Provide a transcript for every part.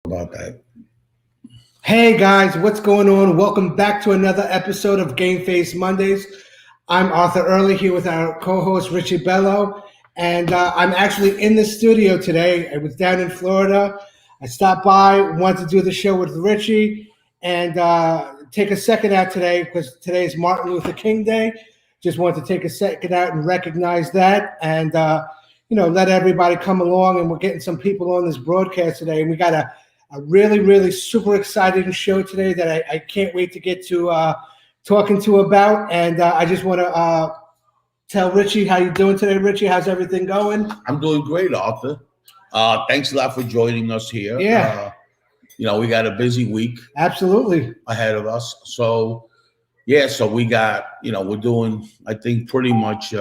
About that. Hey guys, what's going on? Welcome back to another episode of Game Face Mondays. I'm Arthur Early here with our co-host Richie Bello, and I'm actually in the studio today. I was down in Florida. I stopped by, wanted to do the show with Richie, and take a second out today because today is Martin Luther King Day. Just wanted to take a second out and recognize that, and let everybody come along. And we're getting some people on this broadcast today, and we got a really super exciting show today that I can't wait to get to talking to about. And I just want to tell Richie how you doing today. Richie, how's everything going? I'm doing great, Arthur. Thanks a lot for joining us here. Yeah. We got a busy week. Absolutely. Ahead of us. So we got, we're doing, I think, pretty much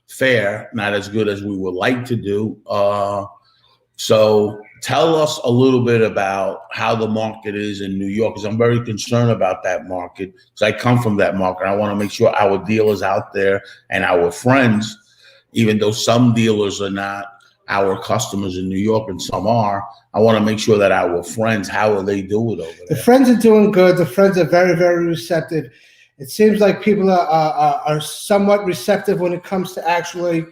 fair, not as good as we would like to do. So tell us a little bit about how the market is in New York, because I'm very concerned about that market, because I come from that market. I want to make sure our dealers out there and our friends, even though some dealers are not our customers in New York and some are, I want to make sure that our friends, how are they doing over there? The friends are doing good. The friends are very receptive. It seems like people are somewhat receptive when it comes to actually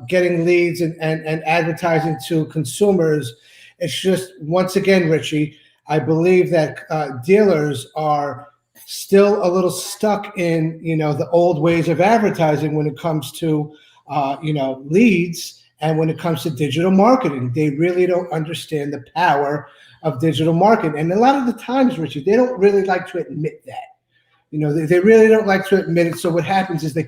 getting leads and advertising to consumers. It's just, once again, Richie, I believe that dealers are still a little stuck in, the old ways of advertising when it comes to, leads and when it comes to digital marketing. They really don't understand the power of digital marketing. And a lot of the times, Richie, they don't really like to admit that. They really don't like to admit it. So what happens is they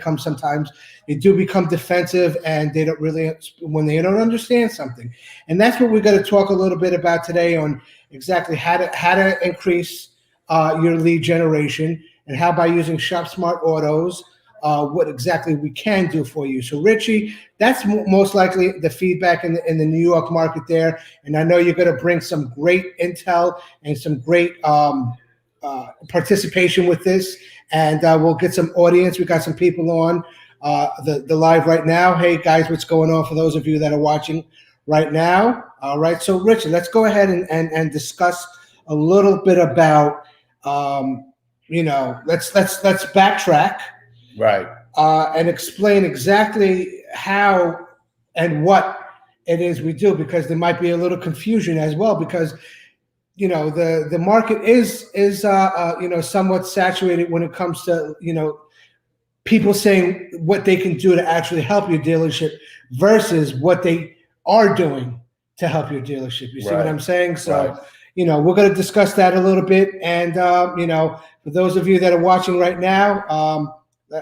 do become defensive, and they don't really, when they don't understand something. And that's what we're going to talk a little bit about today, on exactly how to increase your lead generation, and how, by using Shop Smart Autos, what exactly we can do for you. So Richie, that's most likely the feedback in the New York market there. And I know you're going to bring some great intel and some great participation with this, and we'll get some audience. We got some people on the live right now. Hey guys, what's going on for those of you that are watching right now? All right, so Richard, let's go ahead and discuss a little bit about let's backtrack, right, and explain exactly how and what it is we do, because there might be a little confusion as well, because the market is somewhat saturated when it comes to people saying what they can do to actually help your dealership versus what they are doing to help your dealership. You see what I'm saying? So we're going to discuss that a little bit, and for those of you that are watching right now,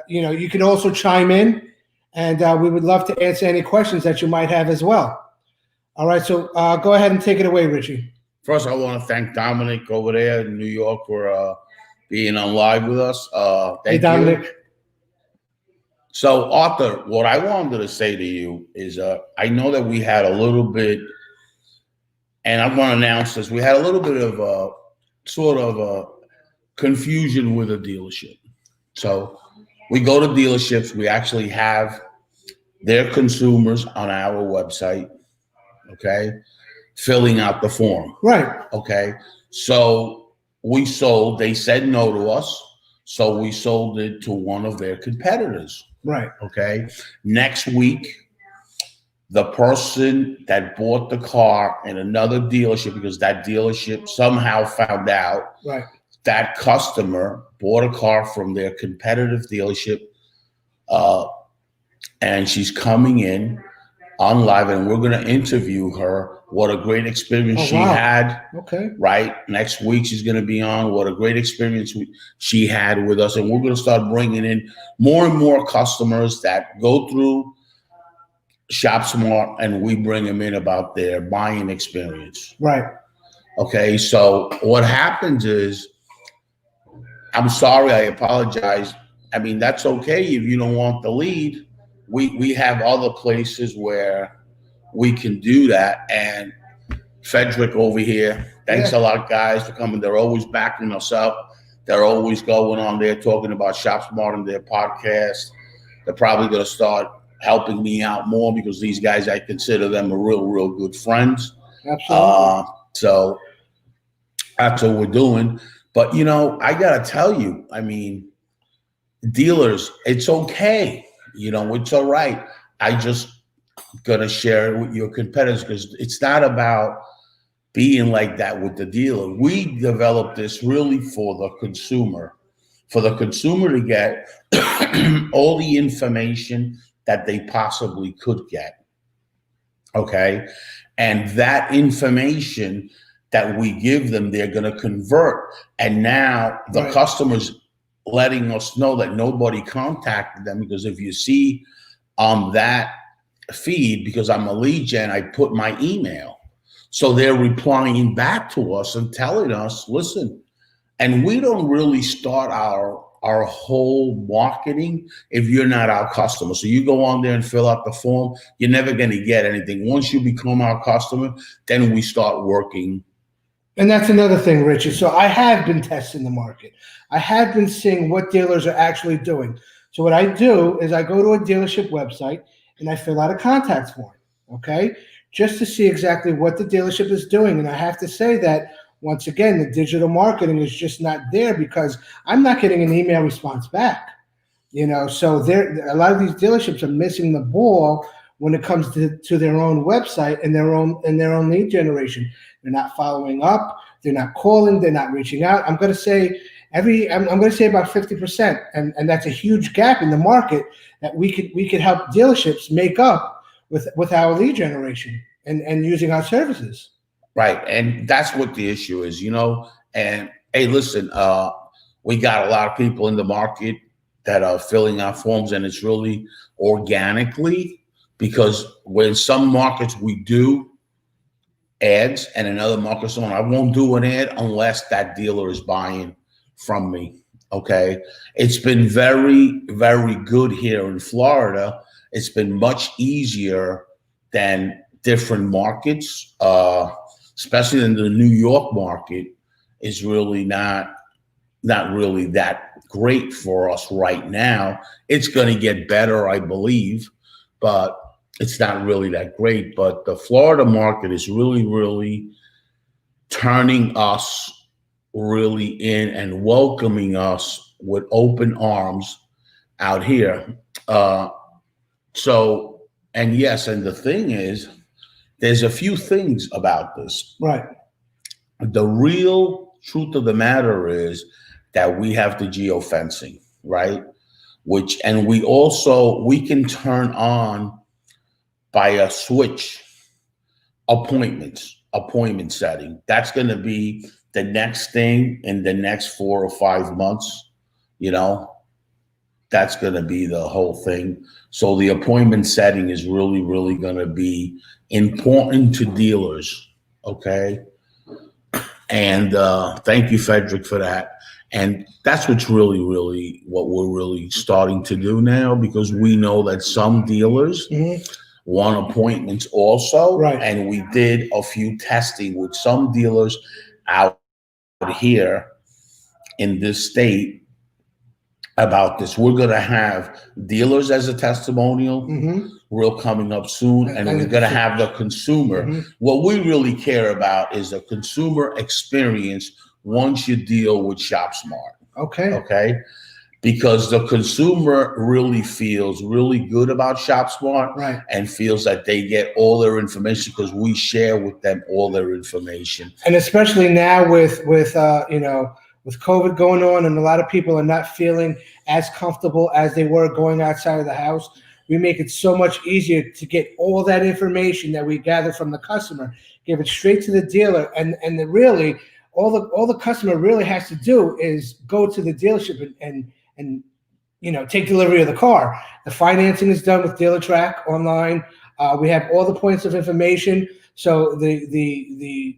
you can also chime in, and we would love to answer any questions that you might have as well. All right, so go ahead and take it away, Richie. First, I want to thank Dominic over there in New York for being on live with us. Thank you, Dominic. So, Arthur, what I wanted to say to you is I know that we had a little bit, and I want to announce this, we had a little bit of sort of confusion with a dealership. So we go to dealerships. We actually have their consumers on our website, okay, filling out the form. Right. Okay. So they said no to us. So we sold it to one of their competitors. Right. Okay. Next week, the person that bought the car in another dealership, because that dealership somehow found out, right, that customer bought a car from their competitive dealership, and she's coming in on live, and we're going to interview her. What a great experience she had. Okay. Right. Next week, she's going to be on. What a great experience she had with us. And we're going to start bringing in more and more customers that go through Shop Smart, and we bring them in about their buying experience. Right. Okay. So what happens is, I'm sorry, I apologize. I mean, that's okay if you don't want the lead. We have other places where we can do that. And Frederick over here, thanks a lot, guys, for coming. They're always backing us up. They're always going on there talking about Shop Smart and their podcast. They're probably going to start helping me out more, because these guys, I consider them a real good friends. Absolutely. So that's what we're doing. But you know, I gotta tell you, I mean, dealers, it's okay. You know, it's all right. I just gonna share it with your competitors because it's not about being like that with the dealer. We developed this really for the consumer to get all the information that they possibly could get. Okay. And that information that we give them, they're going to convert. And now the Right. customers letting us know that nobody contacted them, because if you see on that feed, because I'm a lead gen, I put my email. So they're replying back to us and telling us, listen, and we don't really start our whole marketing if you're not our customer. So you go on there and fill out the form, you're never going to get anything. Once you become our customer, then we start working. And that's another thing, Richie. So I have been testing the market. I have been seeing what dealers are actually doing. So what I do is I go to a dealership website and I fill out a contact form, okay, just to see exactly what the dealership is doing. And I have to say that, once again, the digital marketing is just not there because I'm not getting an email response back. You know, so a lot of these dealerships are missing the ball when it comes to their own website and their own lead generation. They're not following up. They're not calling. They're not reaching out. I'm going to say I'm going to say about 50%, and that's a huge gap in the market that we could help dealerships make up with our lead generation and using our services. Right. And that's what the issue is, you know. And hey, listen, we got a lot of people in the market that are filling out forms, and it's really organically, because when some markets we do ads and in other markets on, I won't do an ad unless that dealer is buying from me. Okay. It's been very, very good here in Florida. It's been much easier than different markets, especially in the New York market is really not really that great for us right now. It's going to get better, I believe, but it's not really that great. But the Florida market is really, really turning us really in and welcoming us with open arms out here. So, and yes, and the thing is, there's a few things about this. Right. The real truth of the matter is that we have the geofencing, right? And we can turn on by a switch appointment setting. That's going to be the next thing in the next 4 or 5 months, you know, that's going to be the whole thing. So the appointment setting is really, really going to be important to dealers. Okay. And thank you, Frederick, for that. And that's what's really, really what we're really starting to do now, because we know that some dealers want appointments also. Right. And we did a few testing with some dealers out here in this state about this. We're going to have dealers as a testimonial. Real coming up soon, and we're going to have the consumer. What we really care about is the consumer experience once you deal with ShopSmart. Okay. Because the consumer really feels really good about ShopSmart, right, and feels that they get all their information because we share with them all their information. And especially now with COVID going on, and a lot of people are not feeling as comfortable as they were going outside of the house. We make it so much easier to get all that information that we gather from the customer, give it straight to the dealer, and really all the customer really has to do is go to the dealership and take delivery of the car. The financing is done with DealerTrack online. We have all the points of information, so the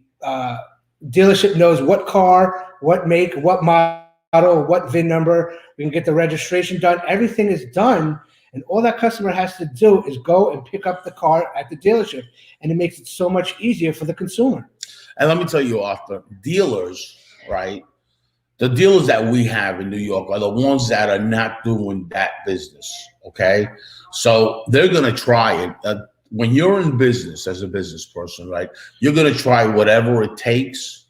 dealership knows what car, what make, what model, what VIN number. We can get the registration done. Everything is done. And all that customer has to do is go and pick up the car at the dealership. And it makes it so much easier for the consumer. And let me tell you, Arthur, dealers, right? The dealers that we have in New York are the ones that are not doing that business, okay? So they're going to try it. when you're in business as a business person, right, you're going to try whatever it takes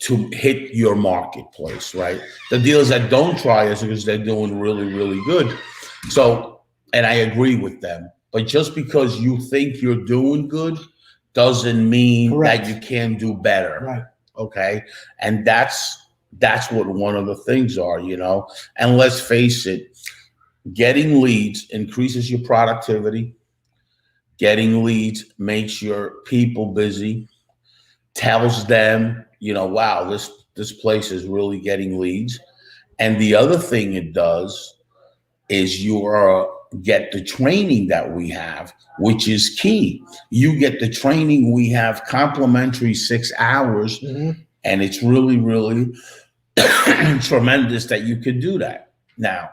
to hit your marketplace, right? The dealers that don't try is because they're doing really, really good. So, and I agree with them. But just because you think you're doing good doesn't mean Correct. that you can do better. Right. Okay. And that's what one of the things are, you know. And let's face it, getting leads increases your productivity. Getting leads makes your people busy, tells them, you know, wow, this place is really getting leads. And the other thing it does is you get the training that we have, which is key. You get the training we have complimentary 6 hours, Mm-hmm. and it's really, really tremendous that you could do that. Now,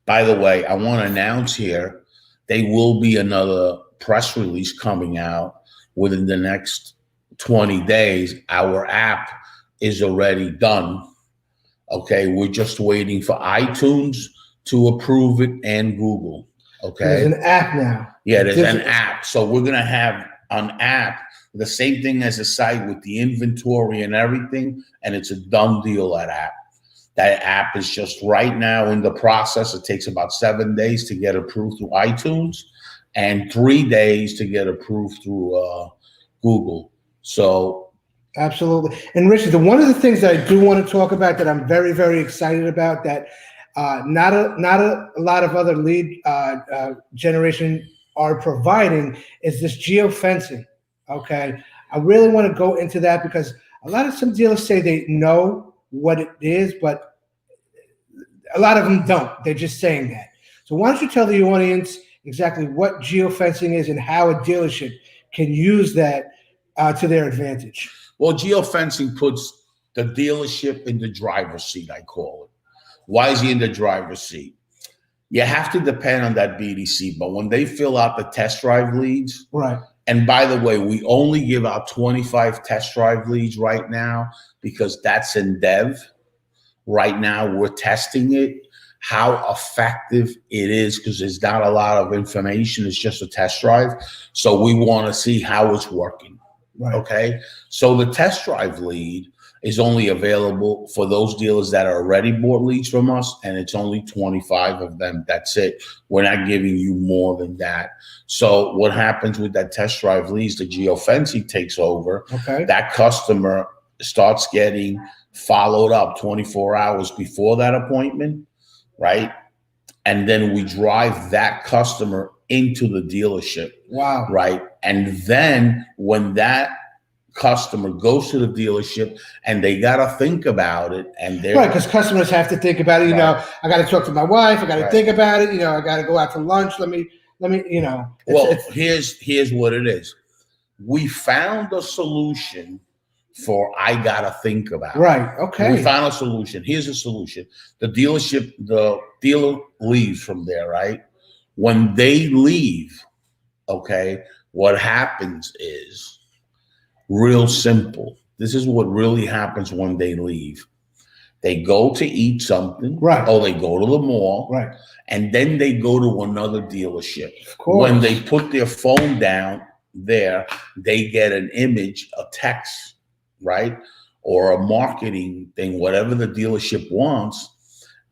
by the way, I want to announce here, there will be another press release coming out within the next 20 days. Our app is already done. Okay, we're just waiting for iTunes to approve it and Google. Okay. There's an app now. Yeah, there's an app. So we're going to have an app, the same thing as a site with the inventory and everything, and it's a done deal, that app. That app is just right now in the process. It takes about 7 days to get approved through iTunes and 3 days to get approved through Google. So absolutely. And Richie, one of the things that I do want to talk about that I'm very, very excited about that not a lot of other lead generation are providing is this geofencing. Okay. I really want to go into that because some dealers say they know what it is, but a lot of them don't. They're just saying that. So why don't you tell the audience exactly what geofencing is and how a dealership can use that to their advantage? Well, geofencing puts the dealership in the driver's seat, I call it. Why is he in the driver's seat? You have to depend on that BDC, but when they fill out the test drive leads, right. And by the way, we only give out 25 test drive leads right now because that's in dev. Right now, we're testing it, how effective it is, because there's not a lot of information. It's just a test drive. So we want to see how it's working. Right. Okay. So the test drive lead is only available for those dealers that are already bought leads from us, and it's only 25 of them. That's it. We're not giving you more than that. So what happens with that test drive leads, the geofencing takes over. Okay. That customer starts getting followed up 24 hours before that appointment, right? And then we drive that customer into the dealership. Wow. Right. And then when that customer goes to the dealership and they got to think about it, and they're right, because customers have to think about it. You know, I got to talk to my wife. I got to think about it. You know, I got to go out for lunch. Let me, you know. Here's what it is. We found a solution for I got to think about it. Right. Okay. We found a solution. Here's a solution. The dealer leaves from there, right? When they leave, okay, what happens is real simple. This is what really happens when they leave. They go to eat something, right? Or they go to the mall, right? And then they go to another dealership. Of course. When they put their phone down there, they get an image, a text, right? Or a marketing thing, whatever the dealership wants.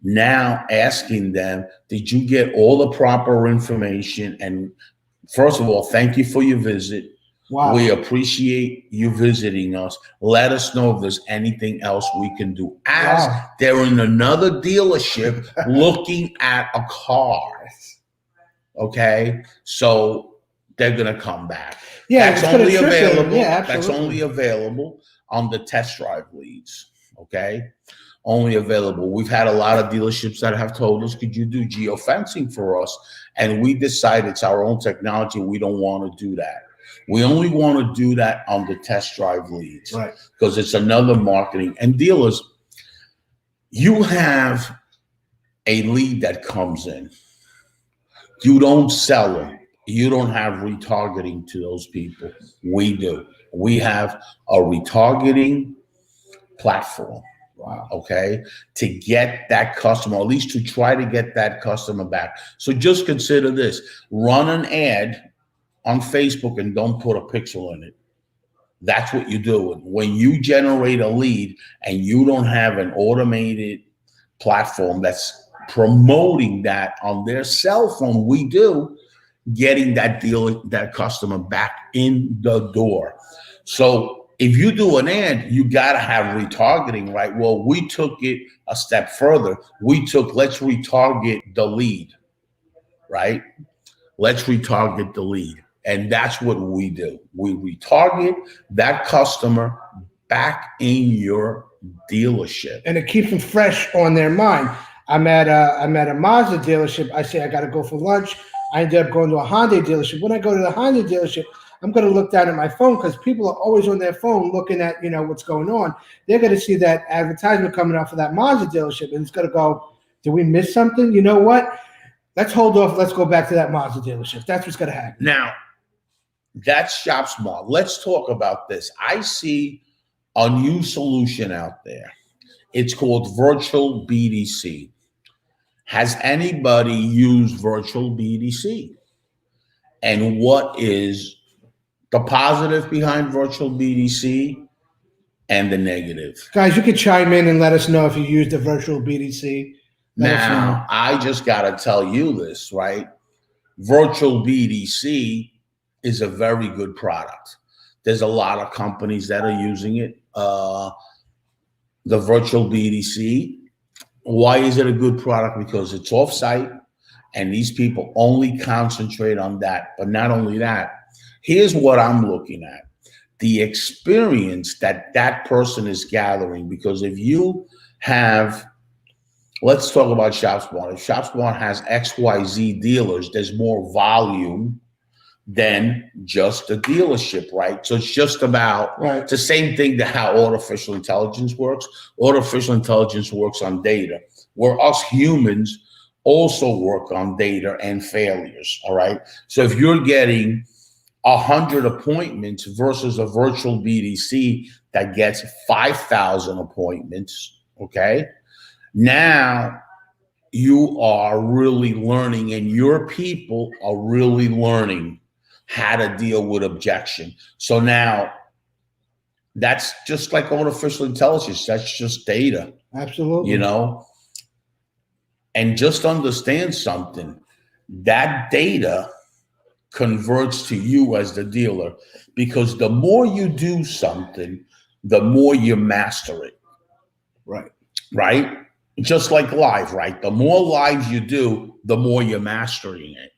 Now asking them, did you get all the proper information? And first of all, thank you for your visit. Wow. We appreciate you visiting us. Let us know if there's anything else we can do. As they're in another dealership looking at a car. Okay. So they're going to come back. Yeah. That's only available. Yeah, absolutely. That's only available on the test drive leads. Okay. Only available. We've had a lot of dealerships that have told us, could you do geofencing for us? And we decided it's our own technology. We don't want to do that. We only want to do that on the test drive leads, right? Because it's another marketing. And dealers, you have a lead that comes in. You don't sell them. You don't have retargeting to those people. We do. We have a retargeting platform, Wow. Okay, to get that customer, or at least to try to get that customer back. So just consider this: run an ad on Facebook and don't put a pixel in it. That's what you're doing. When you generate a lead and you don't have an automated platform that's promoting that on their cell phone, we do, getting that deal, that customer back in the door. So if you do an ad, you got to have retargeting, right? Well, we took it a step further. Let's retarget the lead, right? Let's retarget the lead. And that's what we do. We retarget that customer back in your dealership. And it keeps them fresh on their mind. I'm at a Mazda dealership. I say I got to go for lunch. I ended up going to a Hyundai dealership. When I go to the Hyundai dealership, I'm going to look down at my phone because people are always on their phone looking at, what's going on. They're going to see that advertisement coming out for that Mazda dealership, and it's going to go, did we miss something? You know what? Let's hold off. Let's go back to that Mazda dealership. That's what's going to happen. Now, that's Shop Smart. Let's talk about this. I see a new solution out there. It's called virtual BDC. Has anybody used virtual BDC? And what is the positive behind virtual BDC and the negative? Guys, you could chime in and let us know if you used a virtual BDC. Now, I just got to tell you this, right? Virtual BDC is a very good product. There's a lot of companies that are using it. The virtual BDC. Why is it a good product? Because it's off-site and these people only concentrate on that. But not only that, here's what I'm looking at. The experience that person is gathering. Because if you have, let's talk about ShopSmart. If ShopSmart has XYZ dealers, there's more volume than just a dealership, right? So it's just about, right. It's the same thing to how artificial intelligence works. Artificial intelligence works on data, where us humans also work on data and failures, all right? So if you're getting 100 appointments versus a virtual BDC that gets 5,000 appointments, okay? Now you are really learning, and your people are really learning how to deal with objection. So now that's just like artificial intelligence. That's just data. Absolutely. And just understand something. That data converts to you as the dealer, because the more you do something, the more you master it. Right. Right? Just like live, right? The more lives you do, the more you're mastering it,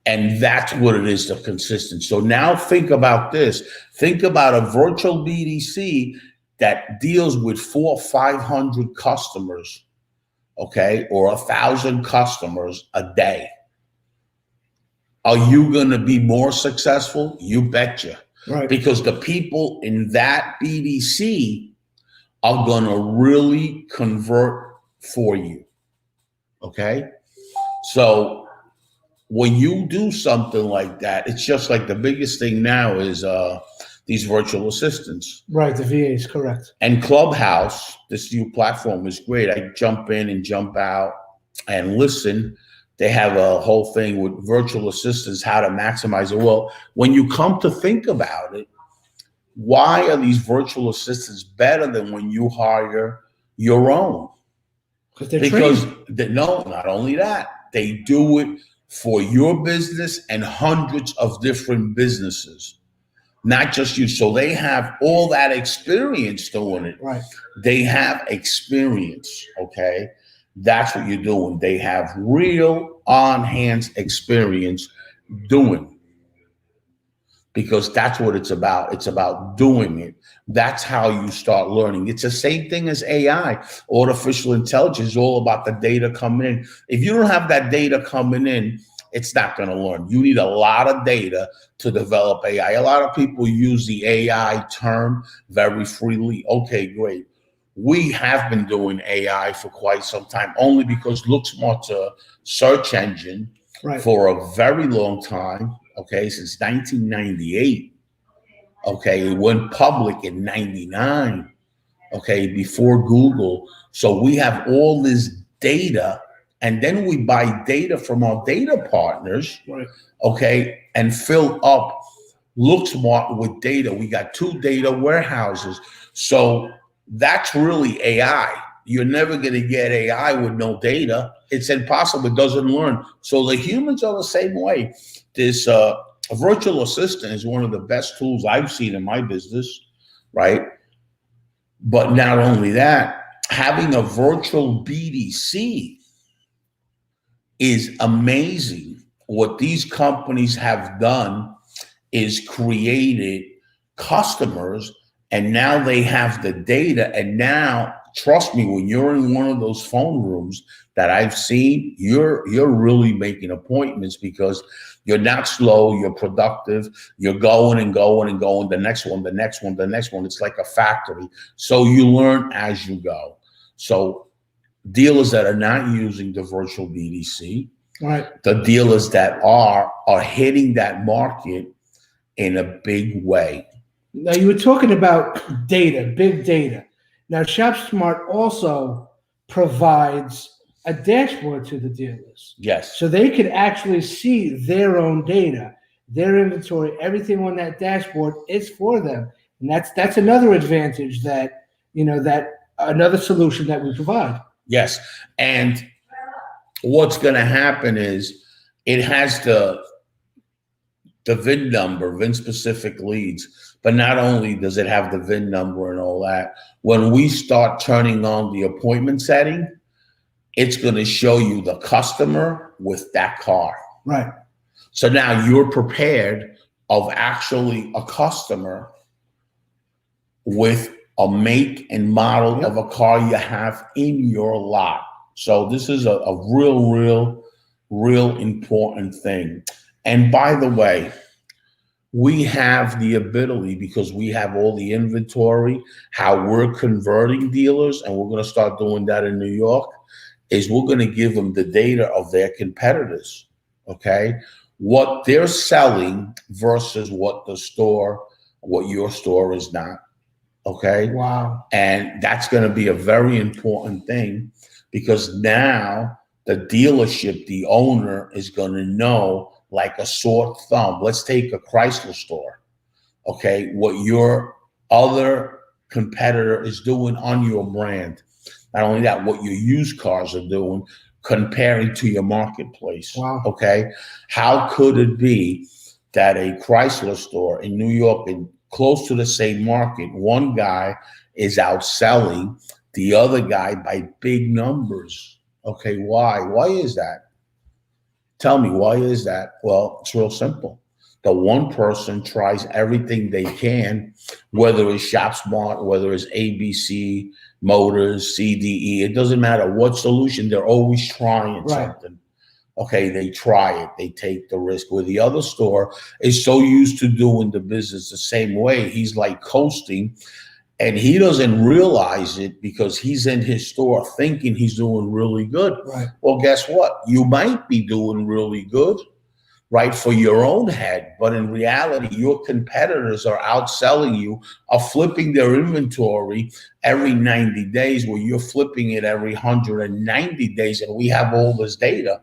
and that's what it is, the consistent. So now think about this. Think about a virtual BDC that deals with 400 or 500 customers, okay, or 1,000 customers a day. Are you going to be more successful? You betcha. Right. Because the people in that BDC are going to really convert for you, okay? So when you do something like that, it's just like the biggest thing now is these virtual assistants. Right, the VAs, correct. And Clubhouse, this new platform, is great. I jump in and jump out and listen. They have a whole thing with virtual assistants, how to maximize it. Well, when you come to think about it, why are these virtual assistants better than when you hire your own? Because no, not only that, they do it for your business and hundreds of different businesses, not just you. So they have all that experience doing it. Right. They have experience, okay? That's what you're doing. They have real on-hands experience doing, because that's what it's about. It's about doing it. That's how you start learning. It's the same thing as AI. Artificial intelligence is all about the data coming in. If you don't have that data coming in, it's not going to learn. You need a lot of data to develop AI. A lot of people use the AI term very freely. Okay, great. We have been doing AI for quite some time, only because LookSmart's a search engine for a very long time. Okay, since 1998. Okay, it went public in 99. okay, before Google. So we have all this data, and then we buy data from our data partners, Right. okay, and fill up LookSmart with data. We got 2 data warehouses. So that's really AI. You're never going to get AI with no data. It's impossible. It doesn't learn. So the humans are the same way. This a virtual assistant is one of the best tools I've seen in my business, right? But not only that, having a virtual BDC is amazing. What these companies have done is created customers, and now they have the data. And now, trust me, when you're in one of those phone rooms that I've seen, you're really making appointments because you're not slow, you're productive, you're going and going and going, the next one, the next one, the next one. It's like a factory. So you learn as you go. So dealers that are not using the virtual BDC, Right. the dealers that are hitting that market in a big way. Now you were talking about data, big data. Now ShopSmart also provides a dashboard to the dealers, Yes. so they can actually see their own data, their inventory, everything on that dashboard is for them, and that's another advantage that that another solution that we provide. Yes. And what's going to happen is it has the VIN number, VIN specific leads, but not only does it have the VIN number and all that, when we start turning on the appointment setting, it's going to show you the customer with that car. Right. So now you're prepared of actually a customer with a make and model of a car you have in your lot. So this is a real important thing. And by the way, we have the ability, because we have all the inventory, how we're converting dealers, and we're going to start doing that in New York, is we're going to give them the data of their competitors, okay? What they're selling versus what your store is not, okay? Wow. And that's going to be a very important thing, because now the dealership, the owner, is going to know like a sore thumb. Let's take a Chrysler store, okay? What your other competitor is doing on your brand. Not only that, what your used cars are doing comparing to your marketplace. Wow. Okay. How could it be that a Chrysler store in New York, and close to the same market, one guy is outselling the other guy by big numbers? Okay. Why? Why is that? Tell me, why is that? Well, it's real simple. The one person tries everything they can, whether it's ShopSmart, whether it's ABC Motors, CDE, it doesn't matter what solution, they're always trying something. Okay, they try it, they take the risk. Where the other store is so used to doing the business the same way, he's like coasting, and he doesn't realize it because he's in his store thinking he's doing really good. Right. Well, guess what? You might be doing really good, right, for your own head, but in reality, your competitors are outselling you, are flipping their inventory every 90 days, where you're flipping it every 190 days, and we have all this data,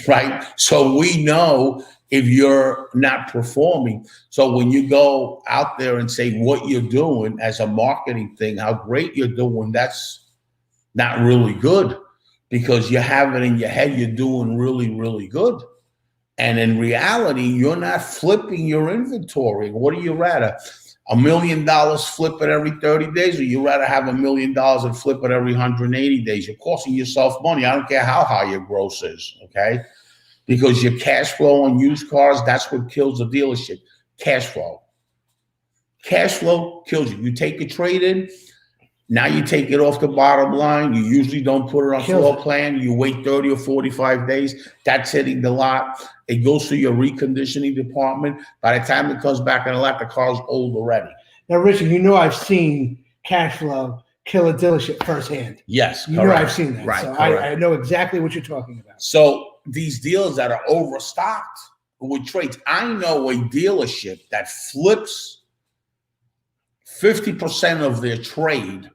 right? So we know if you're not performing. So when you go out there and say what you're doing as a marketing thing, how great you're doing, that's not really good, because you have it in your head you're doing really good. And in reality, you're not flipping your inventory. What do you rather? $1 million flip it every 30 days, or you rather have $1 million and flip it every 180 days? You're costing yourself money. I don't care how high your gross is, okay? Because your cash flow on used cars, that's what kills the dealership. Cash flow. Cash flow kills you. You take a trade in, now you take it off the bottom line. You usually don't put it on floor plan. You wait 30 or 45 days. That's hitting the lot. It goes through your reconditioning department. By the time it comes back in the lot, the car's old already. Now, Richie, I've seen cash flow kill a dealership firsthand. Yes, I've seen that. Right, so I know exactly what you're talking about. So these dealers that are overstocked with trades, I know a dealership that flips 50% of their trade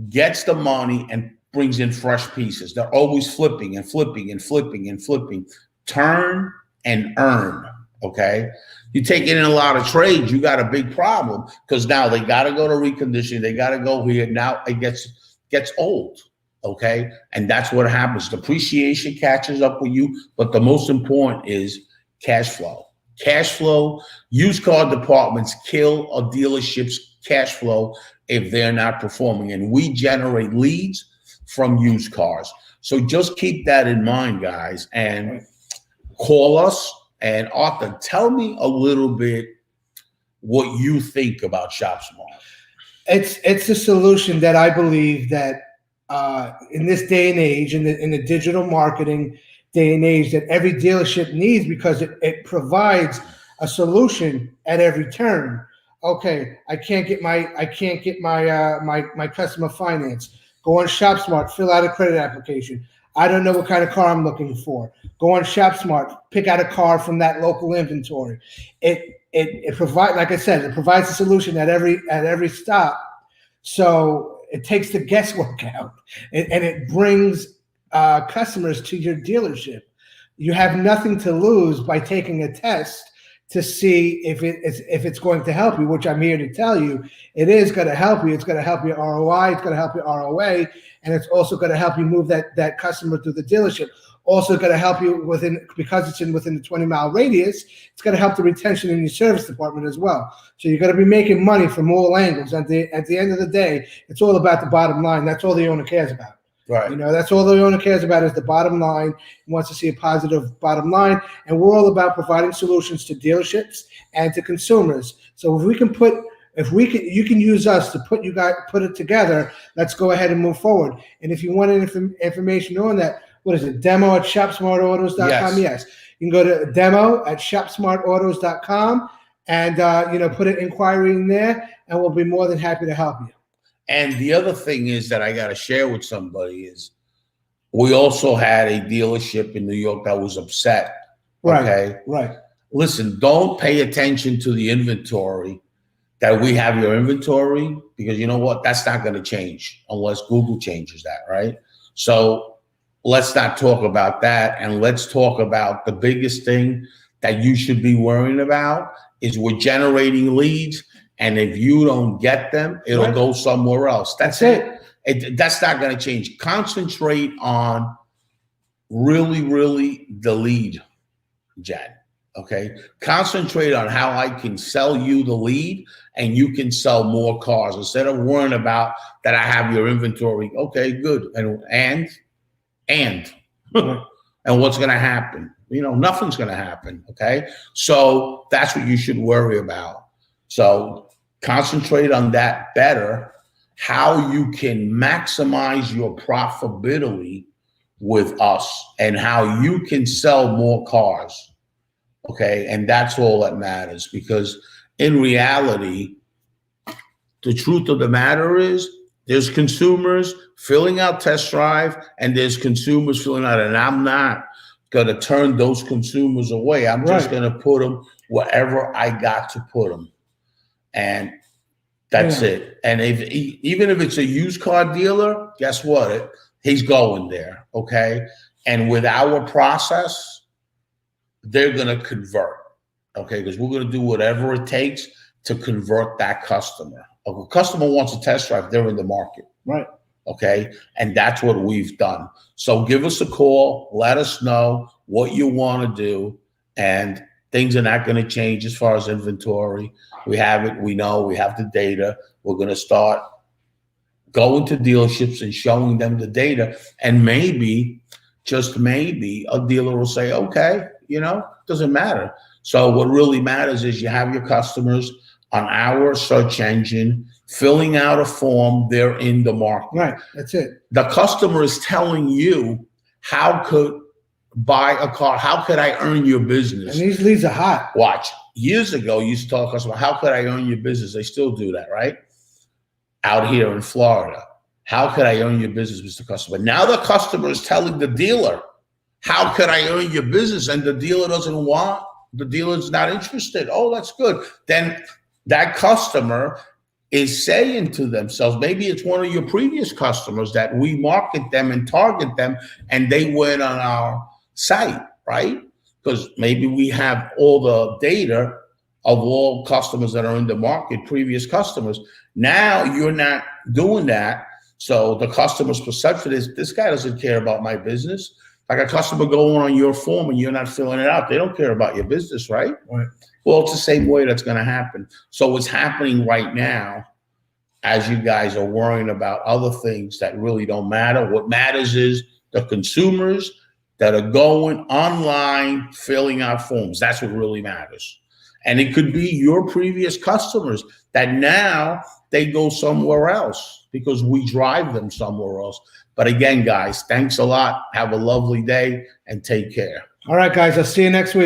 gets the money and brings in fresh pieces. They're always flipping and flipping and flipping and flipping. Turn and earn. Okay. You take in a lot of trades, you got a big problem because now they got to go to reconditioning. They got to go here. Now it gets old. Okay. And that's what happens. Depreciation catches up with you. But the most important is cash flow. Cash flow, used car departments kill a dealership's cash flow if they're not performing. And we generate leads from used cars. So just keep that in mind, guys, and call us. And Arthur, tell me a little bit what you think about ShopSmart. It's a solution that I believe that in this day and age, in the digital marketing day and age, that every dealership needs, because it provides a solution at every turn. Okay, I can't get my customer finance. Go on ShopSmart, fill out a credit application. I don't know what kind of car I'm looking for. Go on ShopSmart, pick out a car from that local inventory. It provides, like I said, it provides a solution at every stop. So it takes the guesswork out, and it brings customers to your dealership. You have nothing to lose by taking a test to see if it's going to help you, which I'm here to tell you, it is going to help you. It's going to help your ROI. It's going to help your ROA, and it's also going to help you move that customer through the dealership. Also going to help you because it's within the 20-mile radius. It's going to help the retention in your service department as well. So you're going to be making money from all angles. At the end of the day, it's all about the bottom line. That's all the owner cares about. Right. You know, that's all the owner cares about is the bottom line. He wants to see a positive bottom line. And we're all about providing solutions to dealerships and to consumers. So you can use us to put it together. Let's go ahead and move forward. And if you want information on that, what is it? Demo at shopsmartautos.com. Yes. You can go to demo at shopsmartautos.com and put an inquiry in there, and we'll be more than happy to help you. And the other thing is that I got to share with somebody is we also had a dealership in New York that was upset. Okay. Right. Listen, don't pay attention to the inventory, that we have your inventory, because you know what? That's not going to change unless Google changes that. Right. So let's not talk about that. And let's talk about the biggest thing that you should be worrying about is we're generating leads. And if you don't get them, it'll go somewhere else. That's it. That's not going to change. Concentrate on really the lead gen. Okay. Concentrate on how I can sell you the lead and you can sell more cars instead of worrying about that I have your inventory. Okay, good. And what's going to happen? Nothing's going to happen. Okay. So that's what you should worry about. So concentrate on that better, how you can maximize your profitability with us and how you can sell more cars. Okay. And that's all that matters, because in reality, the truth of the matter is there's consumers filling out test drive and there's consumers filling out, and I'm not going to turn those consumers away. I'm just going to put them wherever I got to put them. And that's it. And even if it's a used car dealer, guess what? He's going there. Okay. And with our process, they're going to convert. Okay. Because we're going to do whatever it takes to convert that customer. If a customer wants a test drive, they're in the market. Right. Okay. And that's what we've done. So give us a call. Let us know what you want to do. And things are not going to change as far as inventory. We have it. We know we have the data. We're going to start going to dealerships and showing them the data. And maybe, just maybe, a dealer will say, okay, doesn't matter. So what really matters is you have your customers on our search engine filling out a form. They're in the market. Right. That's it. The customer is telling you, how could buy a car? How could I earn your business? And these leads are hot. Watch. Years ago, you used to tell a customer, how could I earn your business? They still do that, right? Out here in Florida. How could I earn your business, Mr. Customer? Now the customer is telling the dealer, how could I earn your business? And the dealer doesn't want, the dealer's not interested. Oh, that's good. Then that customer is saying to themselves, maybe it's one of your previous customers that we market them and target them, and they went on our site, right? Because maybe we have all the data of all customers that are in the market, previous customers. Now you're not doing that. So the customer's perception is, this guy doesn't care about my business. Like a customer going on your form and you're not filling it out, they don't care about your business, right? Right. Well, it's the same way that's going to happen. So it's happening right now as you guys are worrying about other things that really don't matter. What matters is the consumers that are going online, filling out forms. That's what really matters. And it could be your previous customers that now they go somewhere else because we drive them somewhere else. But again, guys, thanks a lot. Have a lovely day and take care. All right, guys. I'll see you next week.